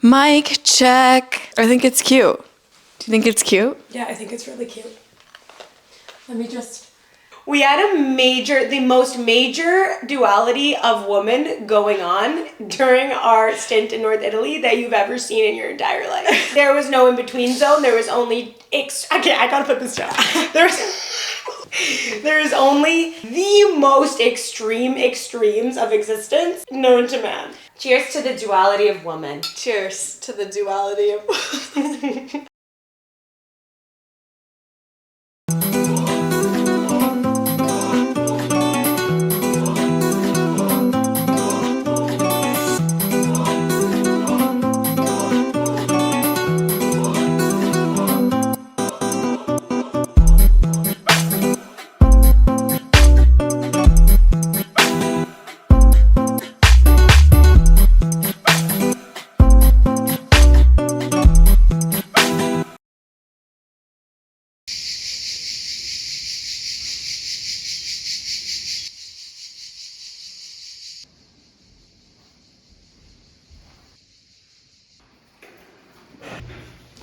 Mic check. I think it's cute. Do you think it's cute? Yeah, I think it's really cute. Let me just... We had the most major duality of woman going on during our stint in North Italy that you've ever seen in your entire life. There was no in-between zone. There was only... Okay, I gotta put this down. There is only the most extreme extremes of existence known to man. Cheers to the duality of woman. Cheers to the duality of...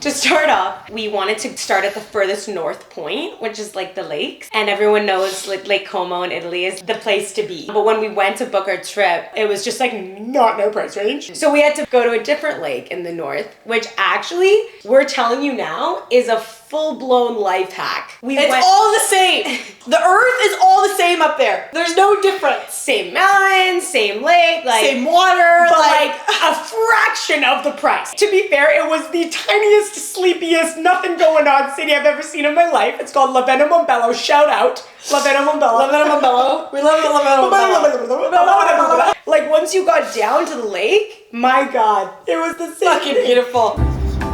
To start off, we wanted to start at the furthest north point, which is like the lakes. And everyone knows like Lake Como in Italy is the place to be. But when we went to book our trip, it was just like not in our price range. So we had to go to a different lake in the north, which actually, we're telling you now, is a full-blown life hack. It's all the same. The earth is all the same up there. There's no difference. Same mountains, same lake, like same water, but like a fraction of the price. To be fair, it was the tiniest, sleepiest, nothing going on city I've ever seen in my life. It's called La Vena Mombello. Shout out. La Vena Mombello. La Vena Mombello. We love it, La Vena Mombello. Like once you got down to the lake, my God, it was the same. Fucking beautiful.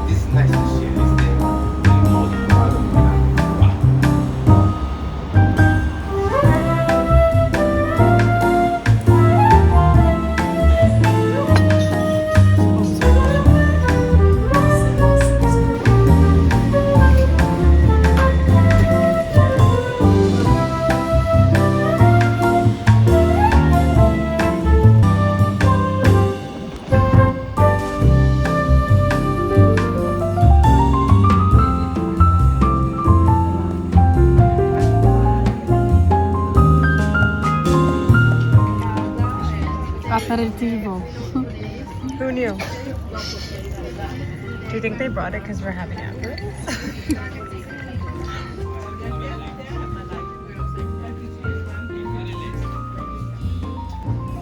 This nice to share is the northern part of Aperitivo. Who knew? Do you think they brought it because we're having aperitifs?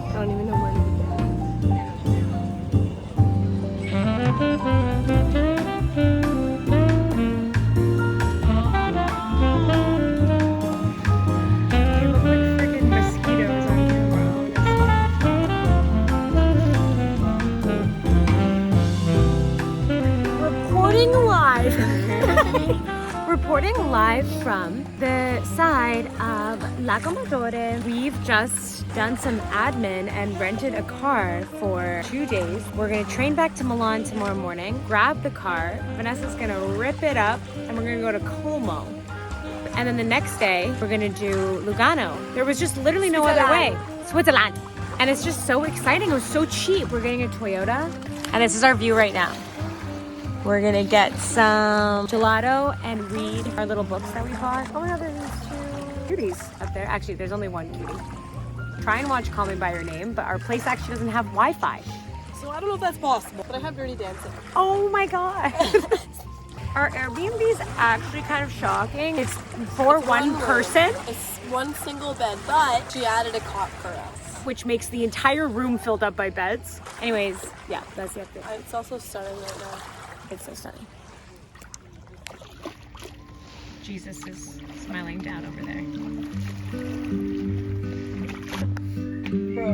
I don't even know where to begin. They look like freaking mosquitoes on Reporting live from the side of La Commodore. We've just done some admin and rented a car for 2 days. We're gonna train back to Milan tomorrow morning, grab the car. Vanessa's gonna rip it up and we're gonna go to Como. And then the next day, we're gonna do Lugano. There was just literally no other way. Switzerland. And it's just so exciting. It was so cheap. We're getting a Toyota. And this is our view right now. We're gonna get some gelato and read our little books that we bought. Oh my God, there's these 2 cuties up there. Actually, there's only 1 cutie. Try and watch Call Me By Your Name, but our place actually doesn't have Wi-Fi. So I don't know if that's possible, but I have Dirty Dancing. Oh my God. Our Airbnb is actually kind of shocking. It's for one person. It's one single bed, but she added a cot for us. Which makes the entire room filled up by beds. Anyways, yeah, that's the update. It's also stunning right now. It's so stunning. Jesus is smiling down over there. Bro,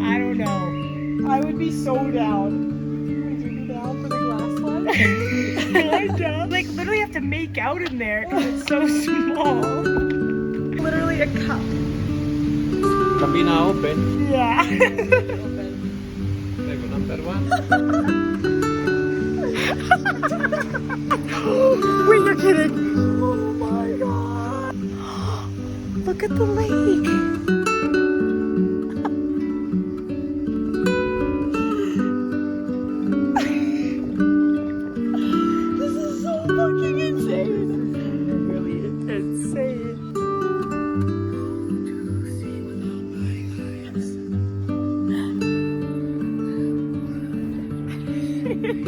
I don't know. I would be so down. Would you be down for the glass one? I'm down. Like, literally have to make out in there because it's so small. Literally a cup. Cabina open. Yeah. Table number 1. Wait, you're kidding. Oh my God. Look at the lake. We're just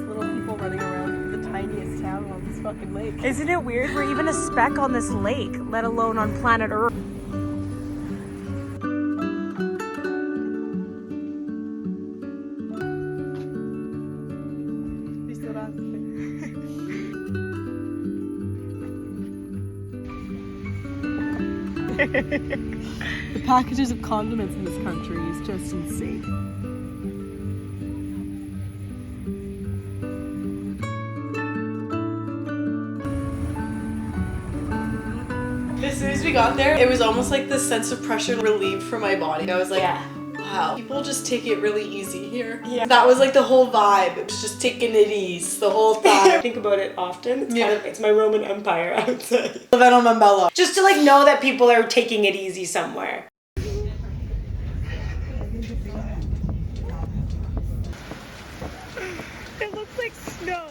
little people running around the tiniest town on this fucking lake. Isn't it weird? We're even a speck on this lake, let alone on planet Earth. The packages of condiments in this country is just insane. As soon as we got there, it was almost like this sense of pressure relieved from my body. I was like, wow, people just take it really easy here. Yeah. That was like the whole vibe. It was just taking it easy the whole time. I think about it often. It's kind of, it's my Roman Empire, I would say. Milano Bella. Just to like know that people are taking it easy somewhere. It looks like snow.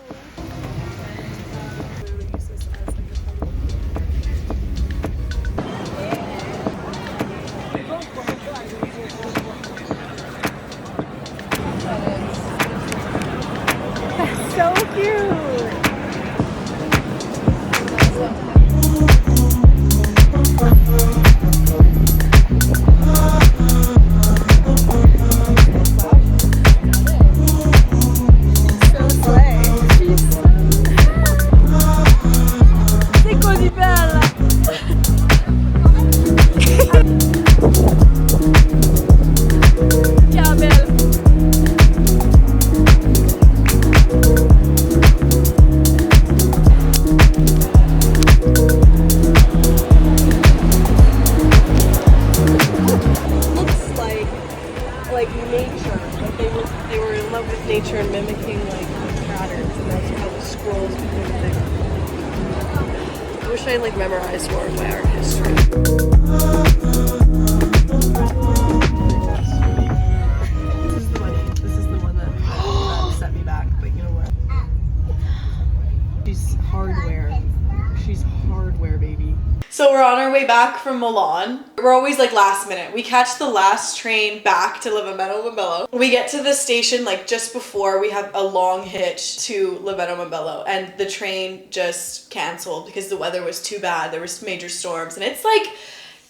That's so cute. Ciao, Bella. Looks like nature. Like they were in love with nature and mimicking like patterns, and that's how the scrolls became a thing. I wish I like memorized more of my art history. This is the one that set me back, but you know what? She's hardware. She's hardware, baby. So we're on our way back from Milan. We're always like last minute. We catch the last train back to Venesa Bella. We get to the station like just before we have a long hitch to Venesa Bella, and the train just canceled because the weather was too bad. There was major storms, and it's like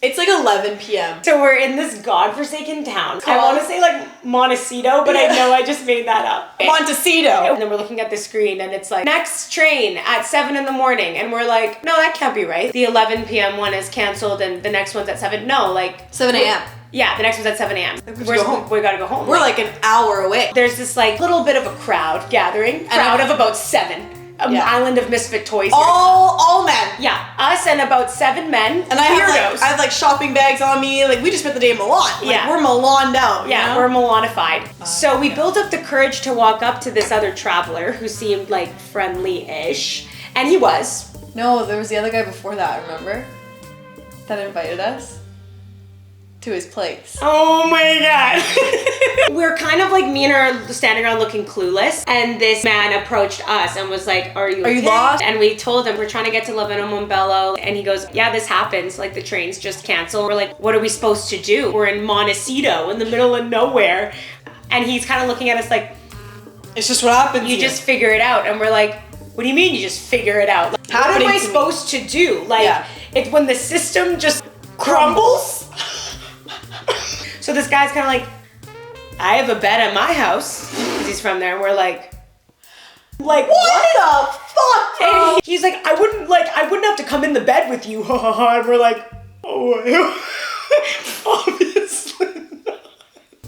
11 p.m. So we're in this godforsaken town. I want to say like Montecito, but I know I just made that up. Montecito. And then we're looking at the screen and it's like, next train at 7 in the morning. And we're like, no, that can't be right. The 11 p.m. one is canceled and the next one's at 7. No, like 7 a.m. Yeah, the next one's at 7 a.m. We gotta go home. We're like an hour away. There's this like little bit of a crowd gathering. Crowd of about 7. Island of misfit toys. All men. Yeah, us and about 7 men. And I have like shopping bags on me. Like we just spent the day in Milan. Like, we're Milan'd out. Yeah, we're Milanified. So we built up the courage to walk up to this other traveler who seemed like friendly-ish, and he was. No, there was the other guy before that. Remember? That invited us to his place. Oh my god. We're kind of like me and her standing around looking clueless, and this man approached us and was like, are you lost? And we told him we're trying to get to Venesa Bella, and he goes, yeah, this happens, like the train's just canceled. We're like, what are we supposed to do? We're in Montecito in the middle of nowhere. And he's kind of looking at us like, it's just what happens. You just figure it out. And we're like, what do you mean you just figure it out? Like, what am I supposed to do? Like, it's when the system just crumbles. So this guy's kind of like, I have a bed at my house, because he's from there, and we're like, what the fuck, bro? And he's like, I wouldn't have to come in the bed with you, ha ha ha, and we're like, oh, obviously not.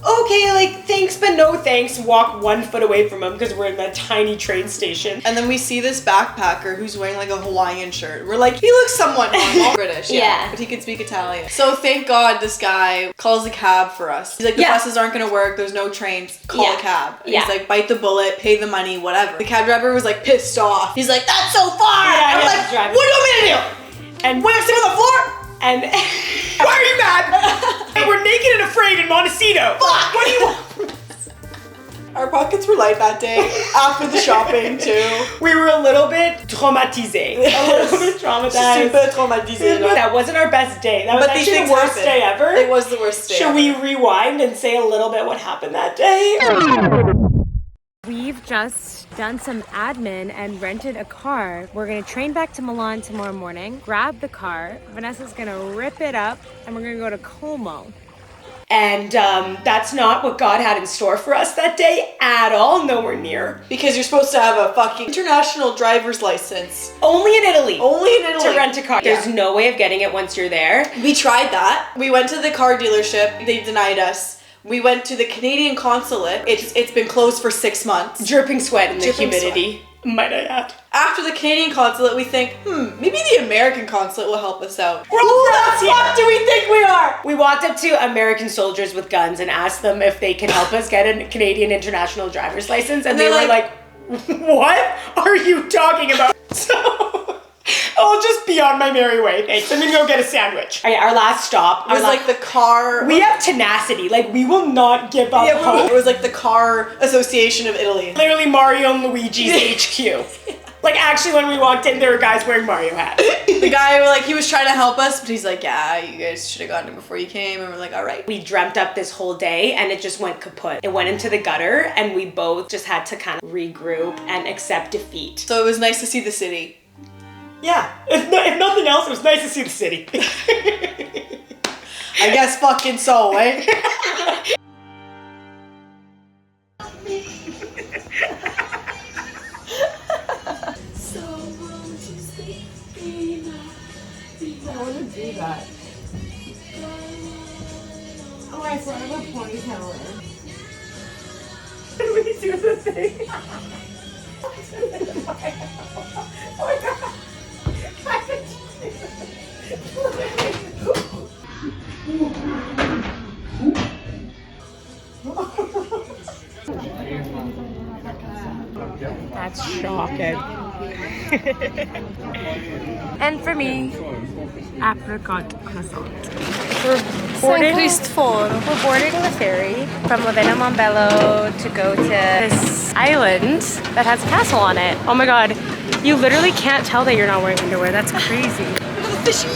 Okay, like, thanks, but no thanks. Walk 1 foot away from him because we're in that tiny train station. And then we see this backpacker who's wearing like a Hawaiian shirt. We're like, he looks somewhat normal. British, yeah, but he can speak Italian. So thank God this guy calls a cab for us. He's like, the buses aren't gonna work, there's no trains, call a cab. And he's like, bite the bullet, pay the money, whatever. The cab driver was like pissed off. He's like, that's so far! Yeah, I'm like, what do you want me to do? And when I sit on the floor? And why are you mad? And we're naked and afraid in Montecito. Fuck! What do you want? Our pockets were light that day after the shopping too. We were a little bit traumatisé. A little bit traumatized. Super traumatisé. That wasn't our best day. That was But these actually things the worst happen. day ever. It was the worst day. Should we rewind and say a little bit what happened that day? We've just done some admin and rented a car. We're gonna train back to Milan tomorrow morning, grab the car. Vanessa's gonna rip it up and we're gonna go to Como. And that's not what God had in store for us that day at all, nowhere near. Because you're supposed to have a fucking international driver's license. Only in Italy. Only in Italy. To rent a car. Yeah. There's no way of getting it once you're there. We tried that. We went to the car dealership. They denied us. We went to the Canadian consulate. It's been closed for 6 months. Dripping sweat in the Dripping humidity. Might I add. After the Canadian consulate, we think, maybe the American consulate will help us out. Who the fuck do we think we are? We walked up to American soldiers with guns and asked them if they can help us get a Canadian international driver's license, and they were like, what are you talking about? So I'll just be on my merry way. Thanks. I'm gonna go get a sandwich. All right, our last stop It was like the car. We have tenacity. Like, we will not give up hope. It was like the Car Association of Italy. Literally Mario and Luigi's HQ. Like, actually, when we walked in, there were guys wearing Mario hats. The guy, like, he was trying to help us, but he's like, yeah, you guys should have gotten it before you came. And we're like, all right. We dreamt up this whole day and it just went kaput. It went into the gutter and we both just had to kind of regroup and accept defeat. So it was nice to see the city. Yeah, if nothing else, it was nice to see the city. I guess fucking so, eh? I want to do that. Oh, I thought of a ponytail. Can we do the thing? Oh my god. That's shocking. And for me, apricot croissant. We're boarding the ferry from Ravenna Montebello to go to this island that has a castle on it. Oh my god, you literally can't tell that you're not wearing underwear. That's crazy. Fishy.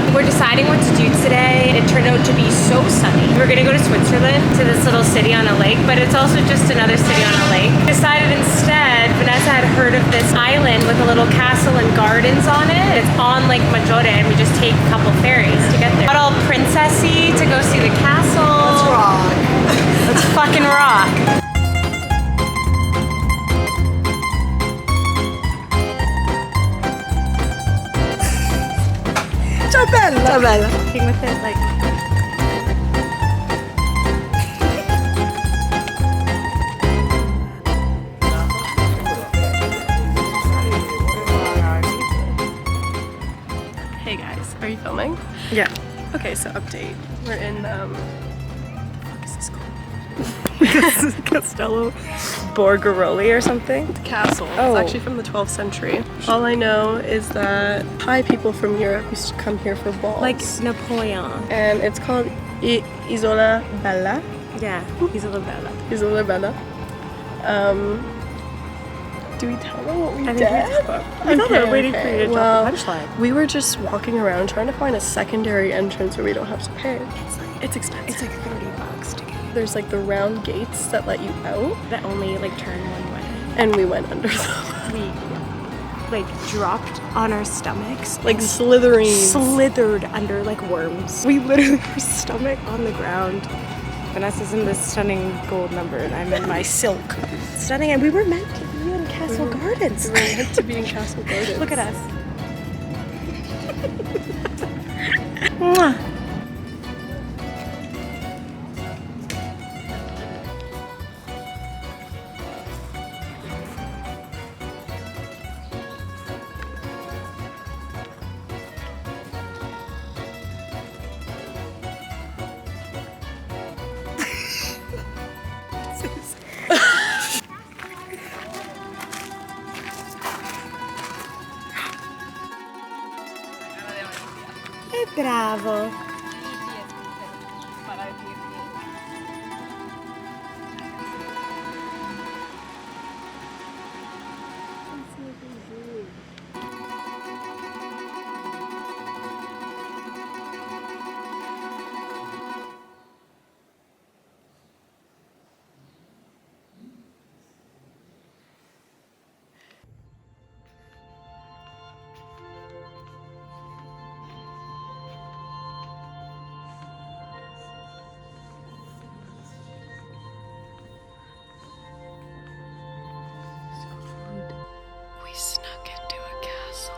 We're deciding what to do today. It turned out to be so sunny. We're gonna go to Switzerland, to this little city on a lake, but it's also just another city on a lake. Decided instead, Vanessa had heard of this island with a little castle and gardens on it. It's on Lake Maggiore, and we just take a couple ferries to get there. Got all princessy to go see the castle. Let's rock. Let's fucking rock. Ciao bella. Ciao bella. Walking with it, like. Hey guys, are you filming? Yeah. Okay, so update. We're in what is this called? Castello Borgoroli or something. Castle. Oh. It's actually from the 12th century. All I know is that Thai people from Europe used to come here for balls. Like Napoleon. And it's called Isola Bella. Yeah, Isola Bella. Isola Bella. Do we tell them what we did? I thought they were waiting for you to drop the punchline. We were just walking around trying to find a secondary entrance where we don't have to pay. It's expensive. It's like $30 to get. There's like the round gates that let you out, That only like turn one way. and we went under them. We like dropped on our stomachs, Like slithering. slithered under like worms. We literally were stomach on the ground. Vanessa's in this stunning gold number, and I'm in my silk. Stunning, and we were meant to be in Castle Gardens. We were meant to be in Castle Gardens. Look at us. Mwah. Bravo. We snuck into a castle.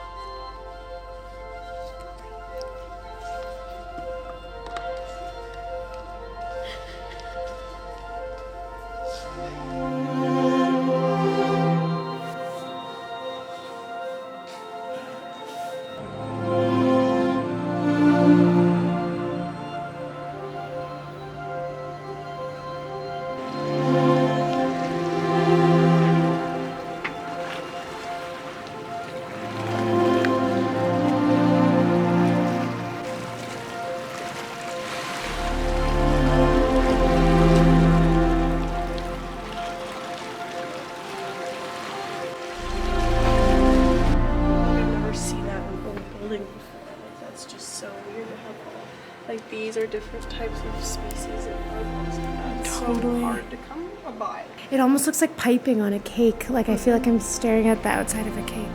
Like these are different types of species of barnacles. It's so hard to come by. It almost looks like piping on a cake. Like I feel like I'm staring at the outside of a cake.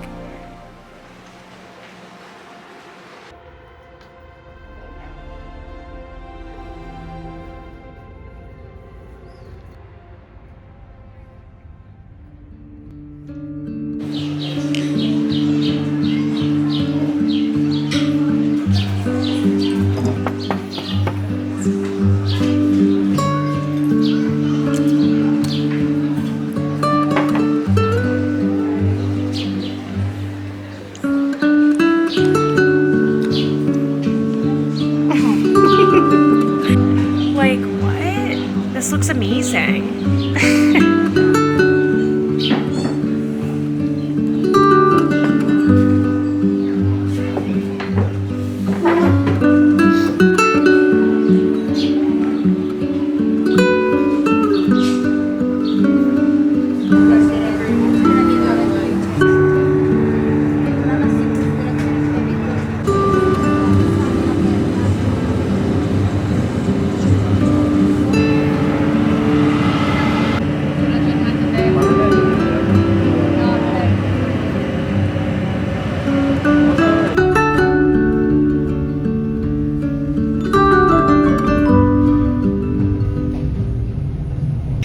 Like what? This looks amazing.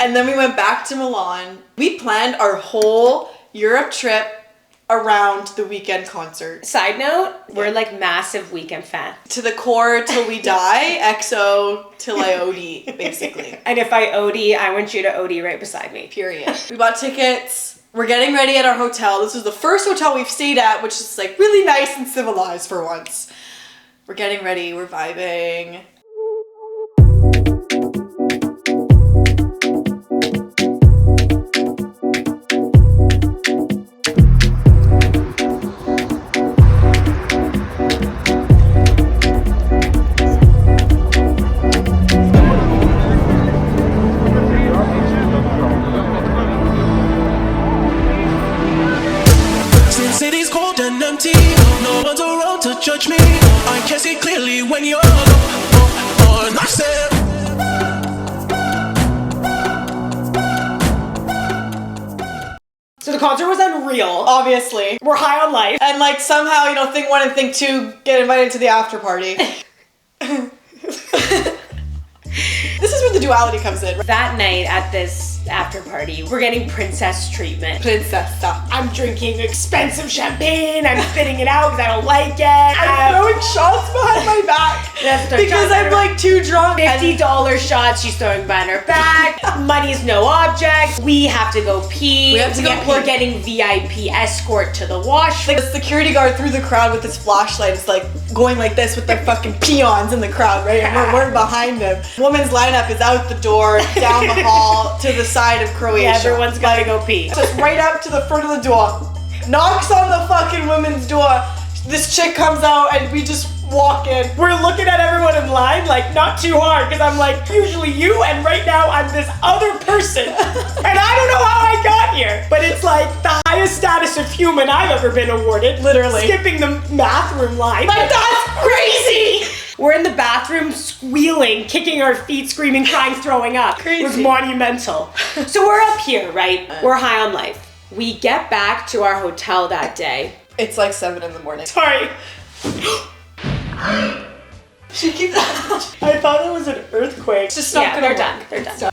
And then we went back to Milan. We planned our whole Europe trip around the weekend concert. Side note, we're like massive weekend fans. To the core till we die, XO till I OD, basically. And if I OD, I want you to OD right beside me. Period. We bought tickets. We're getting ready at our hotel. This was the first hotel we've stayed at, which is like really nice and civilized for once. We're getting ready. We're vibing. City's cold and empty, no one's around to judge me. I can see clearly when you're on my step. So the concert was unreal. Obviously. We're high on life. And like somehow, you know, thing one and thing two get invited to the after party. This is where the duality comes in. That night at this after party. We're getting princess treatment. Princessa. I'm drinking expensive champagne. I'm spitting it out because I don't like it. I'm throwing shots behind my back because I'm like too drunk. $50 shots she's throwing behind her back. Money's no object. We have to go pee. We're getting VIP escort to the wash. Like the security guard through the crowd with his flashlight is like going like this with the fucking peons in the crowd, right? And we're behind him. Woman's lineup is out the door, down the hall, to the side of Croatia. Yeah, everyone's gotta go pee. Just right up to the front of the door. Knocks on the fucking women's door. This chick comes out and we just walk in. We're looking at everyone in line, like, not too hard, because I'm like, usually you, and right now I'm this other person. And I don't know how I got here, but it's like the highest status of human I've ever been awarded. Literally. Skipping the bathroom line. Like, that's crazy! We're in the bathroom squealing, kicking our feet, screaming, crying, throwing up. Crazy. It was monumental. So we're up here, right? We're high on life. We get back to our hotel that day. It's like 7 in the morning. Sorry. She keeps I thought it was an earthquake. It's just not gonna they're work. done. They're done.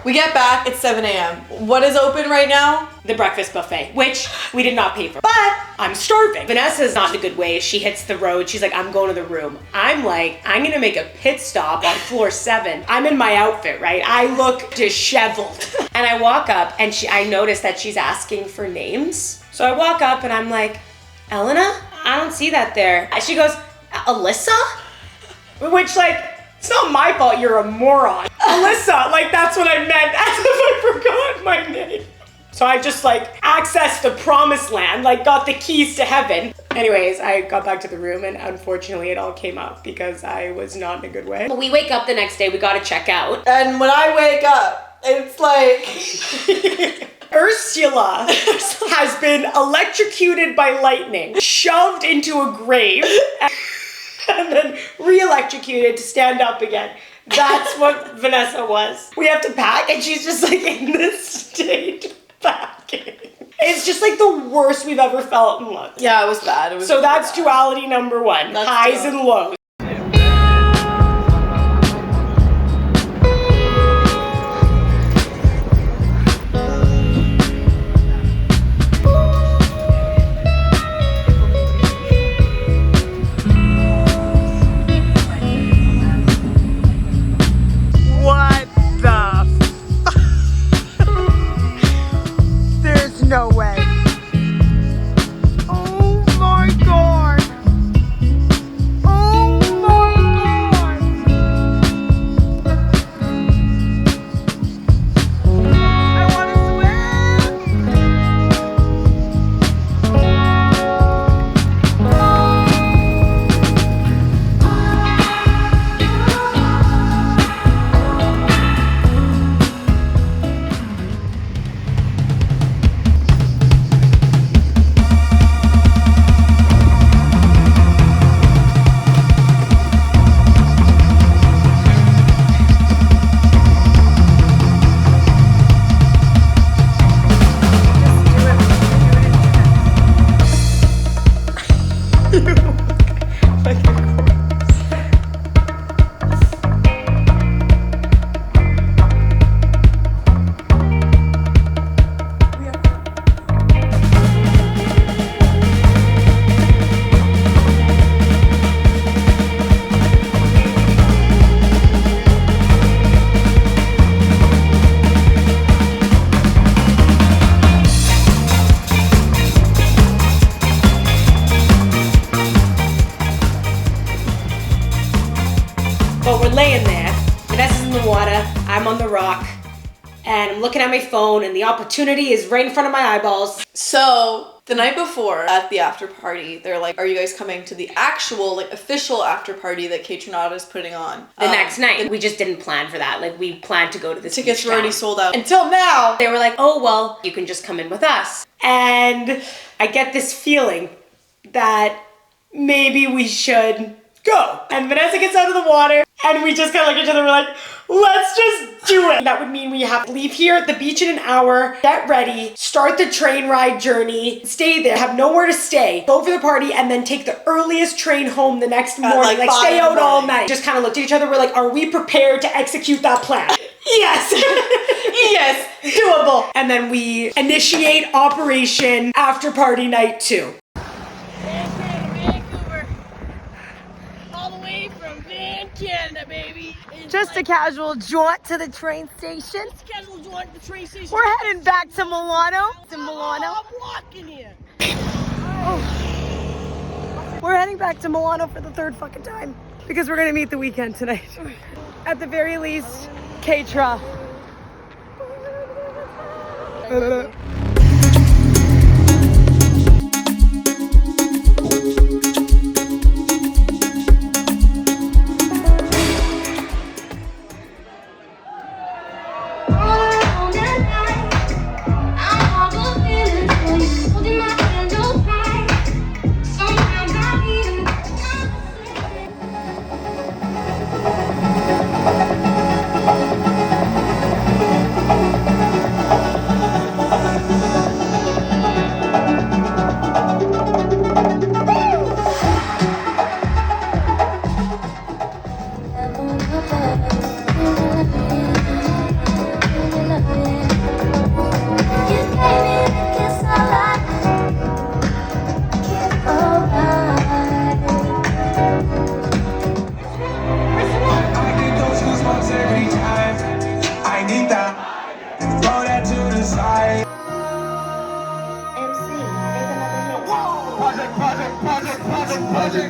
We get back, it's 7 a.m. What is open right now? The breakfast buffet, which we did not pay for. But I'm starving. Vanessa's not in a good way. She hits the road. She's like, I'm going to the room. I'm like, I'm gonna make a pit stop on floor 7. I'm in my outfit, right? I look disheveled. And I walk up and I notice that she's asking for names. So I walk up and I'm like, Elena? I don't see that there. And she goes, Alyssa? Which, like, it's not my fault you're a moron. Alyssa, like, that's what I meant, as if I forgot my name. So I just, like, accessed the promised land, like, got the keys to heaven. Anyways, I got back to the room, and unfortunately it all came up because I was not in a good way. We wake up the next day, we gotta check out. And when I wake up, it's like... Ursula has been electrocuted by lightning, shoved into a grave, and then re-electrocuted to stand up again. That's what Vanessa was. We have to pack and she's just like in this state packing. It's just like the worst we've ever felt in love. Yeah, it was bad. It was so really that's bad. duality number 1. That's highs duality. and lows. No way. Oh my god. Oh my god. I want to But we're laying there. Vanessa's in the water. I'm on the rock. And I'm looking at my phone and the opportunity is right in front of my eyeballs. So the night before at the after party, they're like, are you guys coming to the actual, like, official after party that Kate is putting on? The next night. We just didn't plan for that. Like, we planned to go to this Tickets beach were already town. sold out. Until now! They were like, oh, well, you can just come in with us. And I get this feeling that maybe we should go. And Vanessa gets out of the water and we just kind of look at each other and we're like, let's just do it. That would mean we have to leave here at the beach in an hour, get ready, start the train ride journey, stay there, have nowhere to stay, go for the party, and then take the earliest train home the next morning. like Like 5 stay in the out all morning. night. Just kind of looked at each other. We're like, are we prepared to execute that plan? Yes. Yes, doable. And then we initiate Operation After Party Night 2. Vancouver. All the way from Van Canada, baby. Just a casual jaunt to the train station. Casual joint at the train station. We're heading back to Milano. I'm walking here. We're heading back to Milano for the third fucking time because we're gonna meet the weekend tonight. At the very least, Keitra.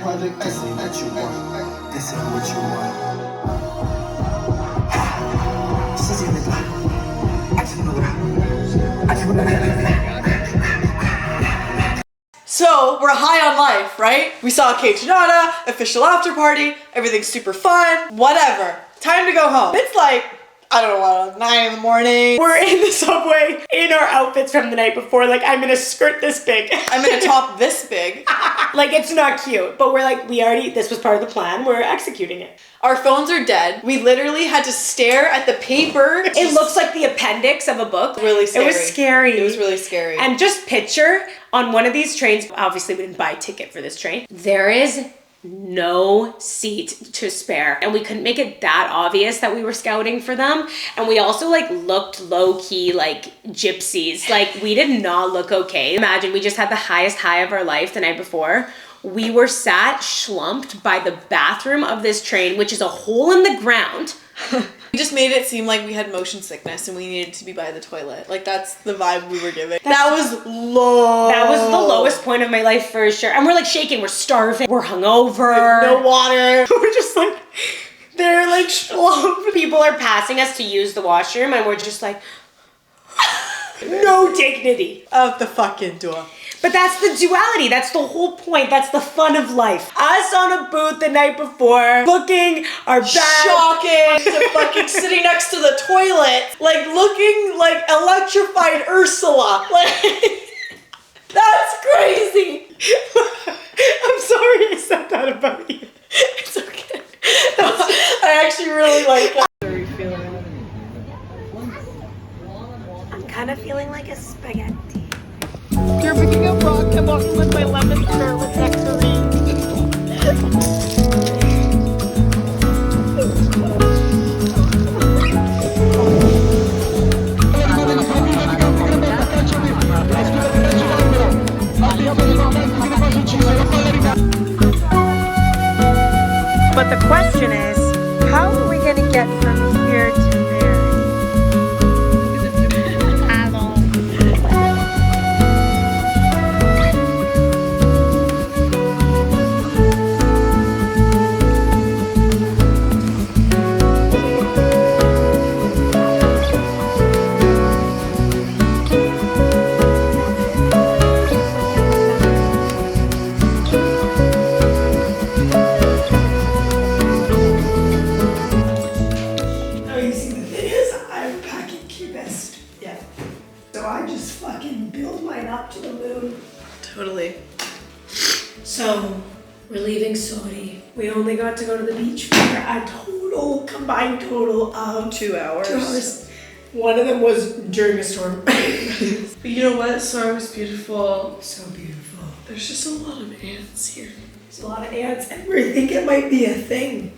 Project, I see that you want. This is what you want. This is in the black. So we're high on life, right? We saw Kate official after party, everything's super fun, whatever. Time to go home. It's like, I don't know, 9 in the morning. We're in the subway in our outfits from the night before. Like, I'm in a skirt this big. I'm in a top this big. Like, it's not cute, but we're like, this was part of the plan. We're executing it. Our phones are dead. We literally had to stare at the paper. It looks like the appendix of a book. Really scary. It was scary. It was really scary. And just picture on one of these trains, obviously we didn't buy a ticket for this train. There is no seat to spare, and we couldn't make it that obvious that we were scouting for them. And we also like looked low-key like gypsies. Like, we did not look okay. Imagine we just had the highest high of our life the night before. We were sat schlumped by the bathroom of this train, which is a hole in the ground. We just made it seem like we had motion sickness and we needed to be by the toilet. Like, that's the vibe we were giving. That was low. That was the lowest point of my life for sure. And we're like shaking, we're starving, we're hungover. No water. We're just like, they're like schlumped. People are passing us to use the washroom and we're just like, no dignity. Out the fucking door. But that's the duality. That's the whole point. That's the fun of life. Us on a booth the night before, looking our best. Shocking. To fucking sitting next to the toilet. Like, looking like electrified Ursula. Like, that's crazy. I'm sorry I said that about you. It's okay. I actually really like that. I'm kind of feeling like a spaghetti. You're picking up rock. I'm walking with my lemon skirt with nectarine. But the question is, how are we gonna get from here to there? I don't. Oh, you see, the thing is, I'm packing cubist. Yeah. So I just fucking build mine up to the moon. Totally. So, we're leaving Saudi. We only got to go to the beach for a combined total of 2 hours. 2 hours. One of them was during a storm. But you know what? Sorry was beautiful. So beautiful. There's just a lot of ants here. There's a lot of ants, and we think it might be a thing.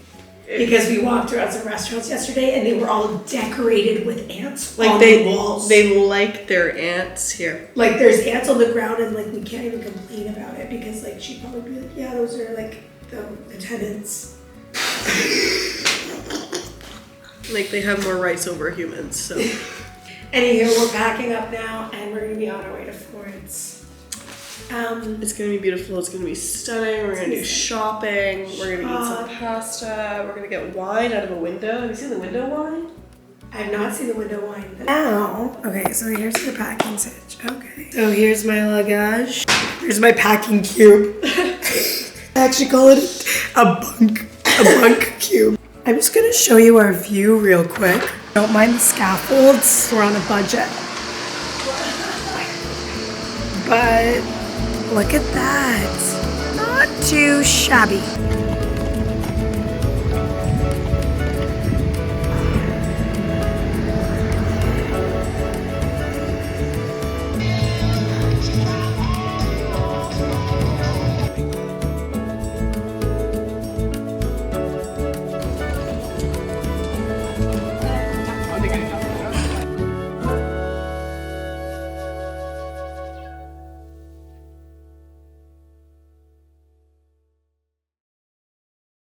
Because we walked around some restaurants yesterday and they were all decorated with ants Like on they the walls. they like their ants here. Like there's ants on the ground and like we can't even complain about it because like she'd probably be like, yeah, those are like the tenants. Like they have more rights over humans, so. Anywho, we're packing up now and we're gonna be on our way to Florence. It's gonna be beautiful, it's gonna be stunning, we're gonna do shopping, we're gonna eat some pasta, we're gonna get wine out of a window. Have you seen the window wine? I have not seen the window wine. Now, okay, so here's the packing sitch. Okay. So here's my luggage. Here's my packing cube. I actually call it a bunk cube. I'm just gonna show you our view real quick. Don't mind the scaffolds, we're on a budget. But look at that, not too shabby.